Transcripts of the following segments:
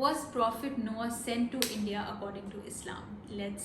Was Prophet Noah sent to India according to Islam? Let's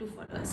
to follow us.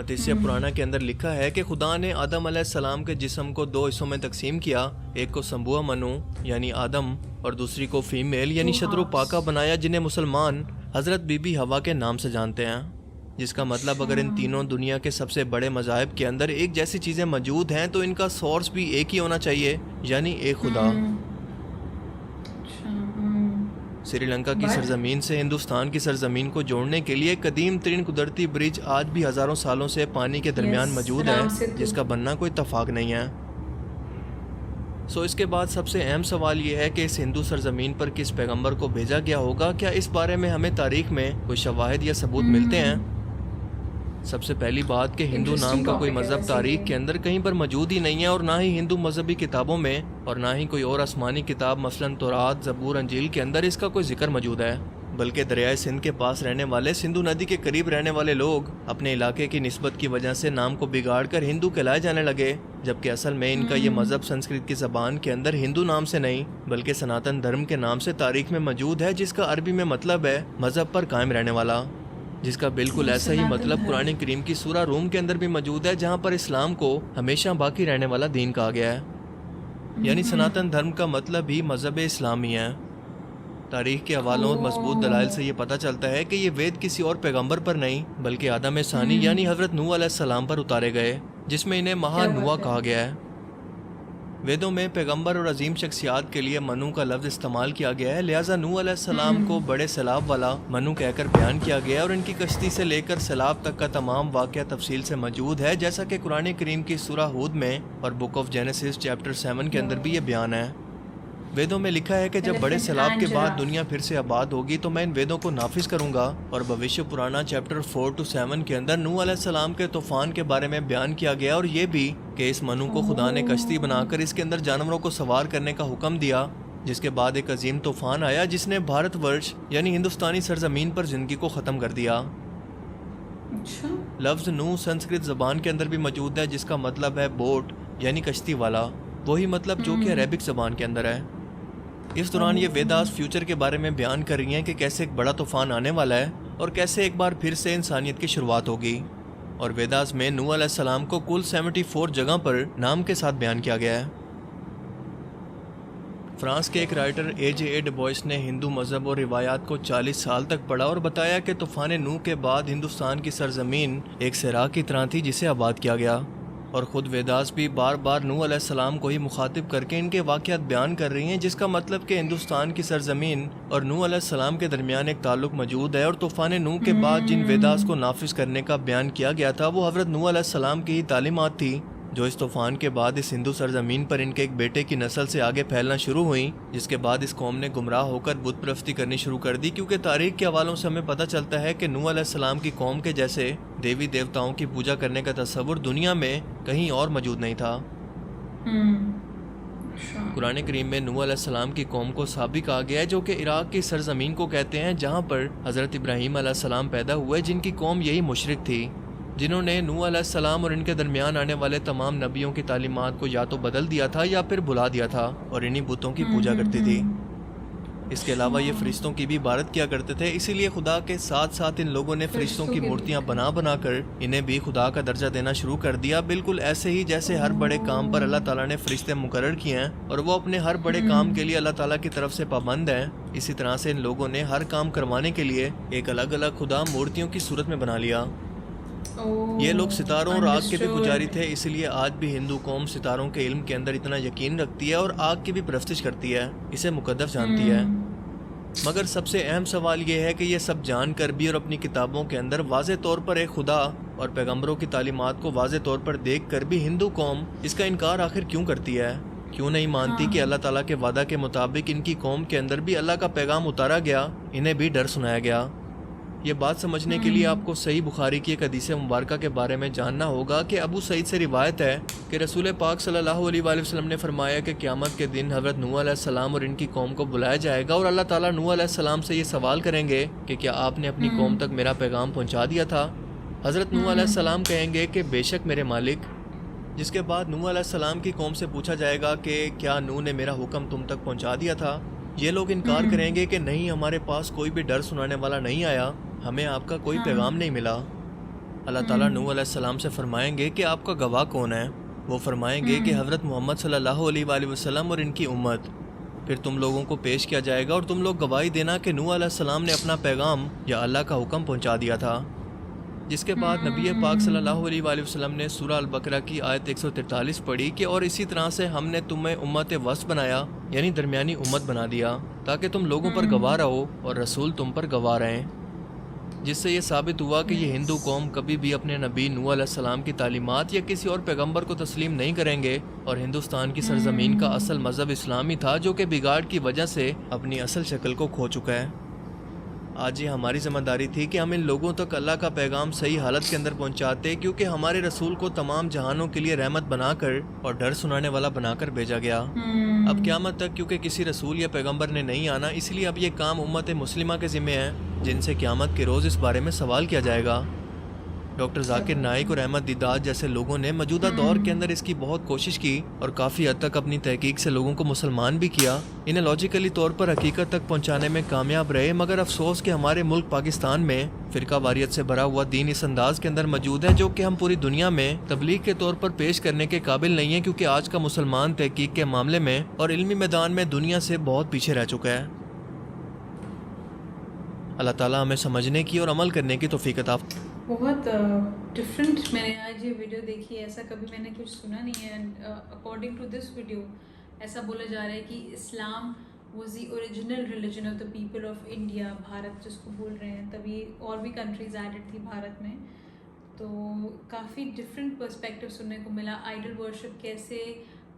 متیسیہ پرانا کے اندر لکھا ہے کہ خدا نے آدم علیہ السلام کے جسم کو 2 حصوں میں تقسیم کیا، ایک کو سمبوا منو یعنی آدم اور دوسری کو فیمیل یعنی شدر و پاکہ بنایا، جنہیں مسلمان حضرت بی بی حوا کے نام سے جانتے ہیں، جس کا مطلب اگر ان تینوں دنیا کے سب سے بڑے مذاہب کے اندر ایک جیسی چیزیں موجود ہیں تو ان کا سورس بھی ایک ہی ہونا چاہیے، یعنی ایک خدا۔ سری لنکا کی سرزمین سے ہندوستان کی سرزمین کو جوڑنے کے لیے قدیم ترین قدرتی برج آج بھی ہزاروں سالوں سے پانی کے درمیان موجود ہے، جس کا بننا کوئی اتفاق نہیں ہے۔ اس کے بعد سب سے اہم سوال یہ ہے کہ اس ہندو سرزمین پر کس پیغمبر کو بھیجا گیا ہوگا؟ کیا اس بارے میں ہمیں تاریخ میں کوئی شواہد یا ثبوت ملتے ہیں؟ سب سے پہلی بات کہ ہندو نام کا کوئی مذہب تاریخ کے اندر کہیں پر موجود ہی نہیں ہے، اور نہ ہی ہندو مذہبی کتابوں میں، اور نہ ہی کوئی اور آسمانی کتاب مثلاً تورات، زبور، انجیل کے اندر اس کا کوئی ذکر موجود ہے، بلکہ دریائے سندھ کے پاس رہنے والے، سندھو ندی کے قریب رہنے والے لوگ اپنے علاقے کی نسبت کی وجہ سے نام کو بگاڑ کر ہندو کہلائے جانے لگے، جبکہ اصل میں ان کا یہ مذہب سنسکرت کی زبان کے اندر ہندو نام سے نہیں بلکہ سناتن دھرم کے نام سے تاریخ میں موجود ہے، جس کا عربی میں مطلب ہے مذہب پر قائم رہنے والا، جس کا بالکل ایسا ہی مطلب قرآن کریم کی سورہ روم کے اندر بھی موجود ہے، جہاں پر اسلام کو ہمیشہ باقی رہنے والا دین کہا گیا ہے، یعنی سناتن دھرم کا مطلب ہی مذہب اسلامی ہے۔ تاریخ کے حوالوں اور مضبوط دلائل سے یہ پتہ چلتا ہے کہ یہ وید کسی اور پیغمبر پر نہیں بلکہ آدم ثانی یعنی حضرت نوح علیہ السلام پر اتارے گئے، جس میں انہیں مہا نوح کہا گیا ہے۔ ویدوں میں پیغمبر اور عظیم شخصیات کے لیے منو کا لفظ استعمال کیا گیا ہے، لہٰذا نوح علیہ السلام کو بڑے سیلاب والا منو کہہ کر بیان کیا گیا ہے، اور ان کی کشتی سے لے کر سیلاب تک کا تمام واقعہ تفصیل سے موجود ہے، جیسا کہ قرآن کریم کی سورہ ہود میں اور بک آف جینیسس چیپٹر 7 کے اندر بھی یہ بیان ہے۔ ویدوں میں لکھا ہے کہ جب بڑے سیلاب کے بعد دنیا پھر سے آباد ہوگی تو میں ان ویدوں کو نافذ کروں گا، اور بھوشیہ پرانا چیپٹر 4-7 کے اندر نوح علیہ السلام کے طوفان کے بارے میں بیان کیا گیا، اور یہ بھی کہ اس منو کو خدا نے کشتی بنا کر اس کے اندر جانوروں کو سوار کرنے کا حکم دیا، جس کے بعد ایک عظیم طوفان آیا جس نے بھارت ورش یعنی ہندوستانی سرزمین پر زندگی کو ختم کر دیا۔ لفظ نوح سنسکرت زبان کے اندر بھی موجود ہے، جس کا مطلب ہے بوٹ یعنی کشتی والا، وہی مطلب جو کہ عربک زبان کے اندر ہے۔ اس دوران یہ ویداز فیوچر کے بارے میں بیان کر رہی ہیں کہ کیسے ایک بڑا طوفان آنے والا ہے اور کیسے ایک بار پھر سے انسانیت کی شروعات ہوگی، اور ویداز میں نوح علیہ السلام کو کل 74 جگہ پر نام کے ساتھ بیان کیا گیا ہے۔ فرانس کے ایک رائٹر A.J.A. ڈبوئس نے ہندو مذہب اور روایات کو 40 سال تک پڑھا اور بتایا کہ طوفان نوح کے بعد ہندوستان کی سرزمین ایک صحرا کی طرح تھی جسے آباد کیا گیا، اور خود ویداس بھی بار بار نوح علیہ السلام کو ہی مخاطب کر کے ان کے واقعات بیان کر رہی ہیں، جس کا مطلب کہ ہندوستان کی سرزمین اور نوح علیہ السلام کے درمیان ایک تعلق موجود ہے، اور طوفان نوح کے بعد جن ویداس کو نافذ کرنے کا بیان کیا گیا تھا وہ حضرت نوح علیہ السلام کی ہی تعلیمات تھی، جو اس طوفان کے بعد اس ہندو سرزمین پر ان کے ایک بیٹے کی نسل سے آگے پھیلنا شروع ہوئیں، جس کے بعد اس قوم نے گمراہ ہو کر بت پرستی کرنی شروع کر دی، کیونکہ تاریخ کے حوالوں سے ہمیں پتہ چلتا ہے کہ نوح علیہ السلام کی قوم کے جیسے دیوی دیوتاؤں کی پوجا کرنے کا تصور دنیا میں کہیں اور موجود نہیں تھا۔ قرآن کریم میں نوح علیہ السلام کی قوم کو سابی کہا گیا ہے، جو کہ عراق کی سرزمین کو کہتے ہیں، جہاں پر حضرت ابراہیم علیہ السلام پیدا ہوئے، جن کی قوم یہی مشرک تھی، جنہوں نے نوح علیہ السلام اور ان کے درمیان آنے والے تمام نبیوں کی تعلیمات کو یا تو بدل دیا تھا یا پھر بھلا دیا تھا، اور انہی بتوں کی پوجا کرتی تھی۔ اس کے علاوہ یہ فرشتوں کی بھی عبادت کیا کرتے تھے، اسی لیے خدا کے ساتھ ساتھ ان لوگوں نے فرشتوں کی مورتیاں بنا بنا کر انہیں بھی خدا کا درجہ دینا شروع کر دیا، بالکل ایسے ہی جیسے ہر بڑے کام پر اللہ تعالیٰ نے فرشتے مقرر کیے ہیں اور وہ اپنے ہر بڑے کام کے لیے اللہ تعالیٰ کی طرف سے پابند ہیں، اسی طرح سے ان لوگوں نے ہر کام کروانے کے لیے ایک الگ الگ خدا مورتیوں کی صورت میں بنا لیا۔ یہ لوگ ستاروں اور آگ کے بھی پجاری تھے، اسی لیے آج بھی ہندو قوم ستاروں کے علم کے اندر اتنا یقین رکھتی ہے اور آگ کی بھی پرستش کرتی ہے، اسے مقدس جانتی ہے۔ مگر سب سے اہم سوال یہ ہے کہ یہ سب جان کر بھی اور اپنی کتابوں کے اندر واضح طور پر ایک خدا اور پیغمبروں کی تعلیمات کو واضح طور پر دیکھ کر بھی ہندو قوم اس کا انکار آخر کیوں کرتی ہے؟ کیوں نہیں مانتی کہ اللہ تعالیٰ کے وعدہ کے مطابق ان کی قوم کے اندر بھی اللہ کا پیغام اتارا گیا، انہیں بھی ڈر سنایا گیا؟ یہ بات سمجھنے کے لیے آپ کو صحیح بخاری کی ایک حدیث مبارکہ کے بارے میں جاننا ہوگا کہ ابو سعید سے روایت ہے کہ رسول پاک صلی اللہ علیہ وآلہ وسلم نے فرمایا کہ قیامت کے دن حضرت نوح علیہ السلام اور ان کی قوم کو بلایا جائے گا، اور اللہ تعالیٰ نوح علیہ السلام سے یہ سوال کریں گے کہ کیا آپ نے اپنی قوم تک میرا پیغام پہنچا دیا تھا؟ حضرت نوح علیہ السلام کہیں گے کہ بے شک میرے مالک، جس کے بعد نوح علیہ السلام کی قوم سے پوچھا جائے گا کہ کیا نوح نے میرا حکم تم تک پہنچا دیا تھا؟ یہ لوگ انکار کریں گے کہ نہیں، ہمارے پاس کوئی بھی ڈر سنانے والا نہیں آیا، ہمیں آپ کا کوئی پیغام نہیں ملا۔ اللہ تعالیٰ نوح علیہ السلام سے فرمائیں گے کہ آپ کا گواہ کون ہے؟ وہ فرمائیں گے کہ حضرت محمد صلی اللہ علیہ وآلہ وسلم اور ان کی امت۔ پھر تم لوگوں کو پیش کیا جائے گا اور تم لوگ گواہی دینا کہ نوح علیہ السلام نے اپنا پیغام یا اللہ کا حکم پہنچا دیا تھا۔ جس کے بعد نبی پاک صلی اللہ علیہ وآلہ وسلم نے سورہ البقرہ کی آیت 143 پڑھی کہ اور اسی طرح سے ہم نے تمہیں امت وسط بنایا، یعنی درمیانی امت بنا دیا، تاکہ تم لوگوں پر گواہ رہو اور رسول تم پر گواہ رہیں۔ جس سے یہ ثابت ہوا کہ یہ ہندو قوم کبھی بھی اپنے نبی نوح علیہ السلام کی تعلیمات یا کسی اور پیغمبر کو تسلیم نہیں کریں گے، اور ہندوستان کی سرزمین کا اصل مذہب اسلامی تھا جو کہ بگاڑ کی وجہ سے اپنی اصل شکل کو کھو چکا ہے۔ آج یہ ہماری ذمہ داری تھی کہ ہم ان لوگوں تک اللہ کا پیغام صحیح حالت کے اندر پہنچاتے، کیونکہ ہمارے رسول کو تمام جہانوں کے لیے رحمت بنا کر اور ڈر سنانے والا بنا کر بھیجا گیا۔ اب قیامت تک کیونکہ کسی رسول یا پیغمبر نے نہیں آنا، اس لیے اب یہ کام امت مسلمہ کے ذمہ ہے، جن سے قیامت کے روز اس بارے میں سوال کیا جائے گا۔ ڈاکٹر ذاکر نائک اور احمد دیدات جیسے لوگوں نے موجودہ دور کے اندر اس کی بہت کوشش کی اور کافی حد تک اپنی تحقیق سے لوگوں کو مسلمان بھی کیا، انہیں لاجیکلی طور پر حقیقت تک پہنچانے میں کامیاب رہے، مگر افسوس کہ ہمارے ملک پاکستان میں فرقہ واریت سے بھرا ہوا دین اس انداز کے اندر موجود ہے جو کہ ہم پوری دنیا میں تبلیغ کے طور پر پیش کرنے کے قابل نہیں ہیں، کیونکہ آج کا مسلمان تحقیق کے معاملے میں اور علمی میدان میں دنیا سے بہت پیچھے رہ چکا ہے۔ اللہ تعالیٰ ہمیں سمجھنے کی اور عمل کرنے کی توفیق عطا۔ بہت ڈفرینٹ میں نے آج یہ ویڈیو دیکھی ہے، ایسا کبھی میں نے کچھ سنا نہیں ہے، and according to this video ایسا بولا جا رہا ہے کہ Islam was the original religion of the people of India, Bharat جس کو بول رہے ہیں، تبھی اور بھی کنٹریز ایڈڈ تھی بھارت میں۔ تو کافی ڈفرینٹ پرسپیکٹیو سننے کو ملا، آئیڈل ورشپ کیسے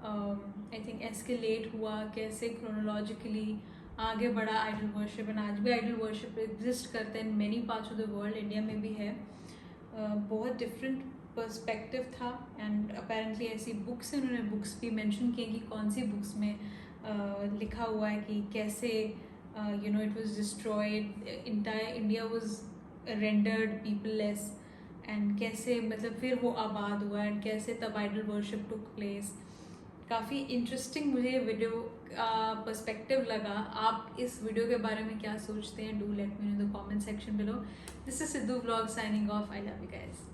آئی تھنک ایسکیلیٹ ہوا، کیسے کرونالوجیکلی آگے بڑھا آئیڈل ورشپ، اینڈ آج بھی آئیڈل ورشپ ایگزسٹ کرتے ہیں in many parts of the world, India میں بھی ہے۔ بہت ڈفرینٹ پرسپیکٹیو تھا، اینڈ اپیرنٹلی ایسی بکس ہیں، انہوں نے بکس بھی مینشن کی کہ کون سی بکس میں لکھا ہوا ہے کہ کیسے it was destroyed, entire India was rendered people less, and کیسے مطلب پھر وہ آباد ہوا، اینڈ کیسے تب آئیڈل ورشپ ٹک پلیس۔ کافی انٹرسٹنگ مجھے ویڈیو پرسپیکٹیو لگا۔ آپ اس ویڈیو کے بارے میں کیا سوچتے ہیں؟ Do let me know in the comment section below. This is Sidhu vlog signing off. I love you guys.